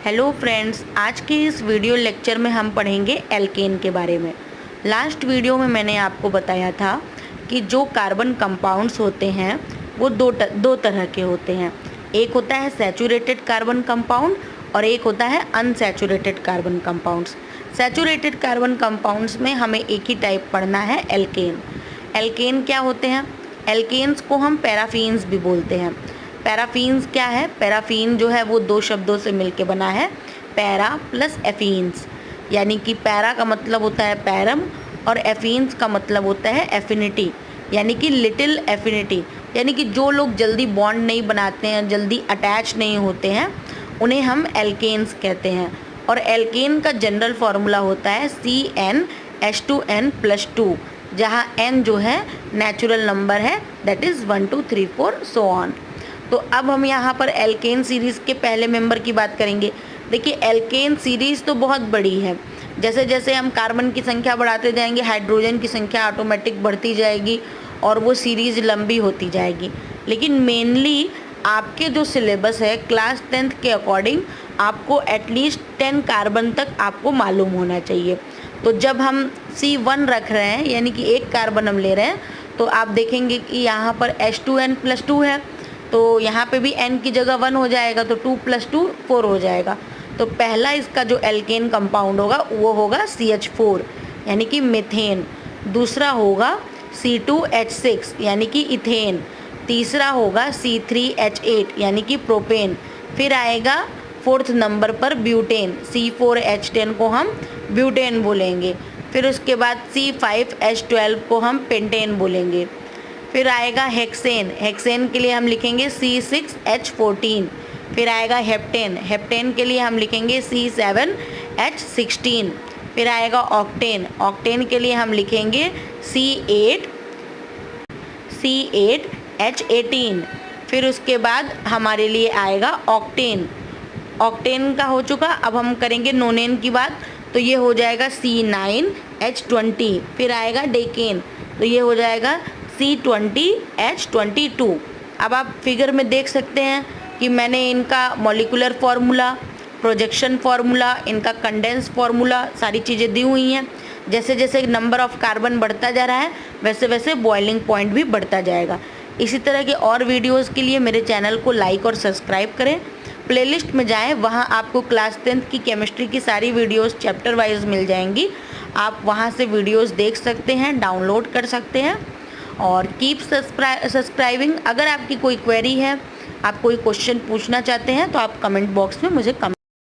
Hello friends, आज के इस वीडियो लेक्चर में हम पढ़ेंगे एल्केन के बारे में। लास्ट वीडियो में मैंने आपको बताया था कि जो कार्बन कंपाउंड्स होते हैं वो दो तरह के होते हैं। एक होता है सैचुरेटेड कार्बन कंपाउंड और एक होता है unsaturated carbon compounds. Saturated carbon compounds में हमें एक ही टाइप पढ़ना है, एल्केन। एल्केन क्या होते हैं? एल्केन्स को हम पैराफीन्स भी बोलते हैं। पैराफीन्स क्या है? पैराफीन जो है वो दो शब्दों से मिलके बना है, पैरा प्लस एफीन्स। यानी कि पैरा का मतलब होता है पैरम और एफीन्स का मतलब होता है एफिनिटी, यानी कि लिटिल एफिनिटी। यानी कि जो लोग जल्दी बॉन्ड नहीं बनाते हैं, जल्दी अटैच नहीं होते हैं, उन्हें हम एल्केन्स कहते हैं। और एल्केन का जनरल फार्मूला होता है CnH2n+2, जहाँ n जो है नेचुरल नंबर है, दैट इज़ 1 2 3 4 सो ऑन। तो अब हम यहाँ पर एल्केन सीरीज़ के पहले मेंबर की बात करेंगे। देखिए, एल्केन सीरीज़ तो बहुत बड़ी है। जैसे जैसे हम कार्बन की संख्या बढ़ाते जाएंगे, हाइड्रोजन की संख्या ऑटोमेटिक बढ़ती जाएगी और वो सीरीज़ लंबी होती जाएगी। लेकिन मेनली आपके जो सिलेबस है क्लास 10th के अकॉर्डिंग आपको एटलीस्ट 10 कार्बन तक आपको मालूम होना चाहिए। तो जब हम C1 रख रहे हैं, यानी कि एक कार्बन हम ले रहे हैं, तो आप देखेंगे कि यहाँ पर H2n+2 है, तो यहाँ पे भी n की जगह 1 हो जाएगा, तो 2 + 2 4 हो जाएगा। तो पहला इसका जो एल्केन कंपाउंड होगा वो होगा CH4 यानी कि मीथेन। दूसरा होगा C2H6 यानी कि इथेन। तीसरा होगा C3H8 यानी कि प्रोपेन। फिर आएगा 4th नंबर पर ब्यूटेन, C4H10 को हम ब्यूटेन बोलेंगे। फिर उसके बाद C5H12 को हम पेंटेन बोलेंगे। फिर आएगा हेक्सेन, हेक्सेन के लिए हम लिखेंगे C6H14। फिर आएगा हेप्टेन, हेप्टेन के लिए हम लिखेंगे C7H16। फिर आएगा ऑक्टेन, ऑक्टेन के लिए हम लिखेंगे C8H18। फिर उसके बाद हमारे लिए आएगा ऑक्टेन, ऑक्टेन का हो चुका। अब हम करेंगे नोनेन की बात, तो ये हो जाएगा C9H20। फिर आएगा डेकेन, तो ये हो जाएगा C20H22। अब आप फिगर में देख सकते हैं कि मैंने इनका मॉलिक्यूलर फार्मूला, प्रोजेक्शन फार्मूला, इनका कंडेंस फार्मूला, सारी चीज़ें दी हुई हैं। जैसे जैसे नंबर ऑफ़ कार्बन बढ़ता जा रहा है वैसे वैसे बॉइलिंग पॉइंट भी बढ़ता जाएगा। इसी तरह के और वीडियोस के लिए मेरे चैनल को लाइक और सब्सक्राइब करें। प्लेलिस्ट में जाएं, वहां आपको क्लास 10th की केमिस्ट्री की सारी वीडियोस चैप्टर वाइज मिल जाएंगी। आप वहां से वीडियोस देख सकते हैं, डाउनलोड कर सकते हैं। और कीप सब्सक्राइबिंग। अगर आपकी कोई क्वेरी है, आप कोई क्वेश्चन पूछना चाहते हैं, तो आप कमेंट बॉक्स में मुझे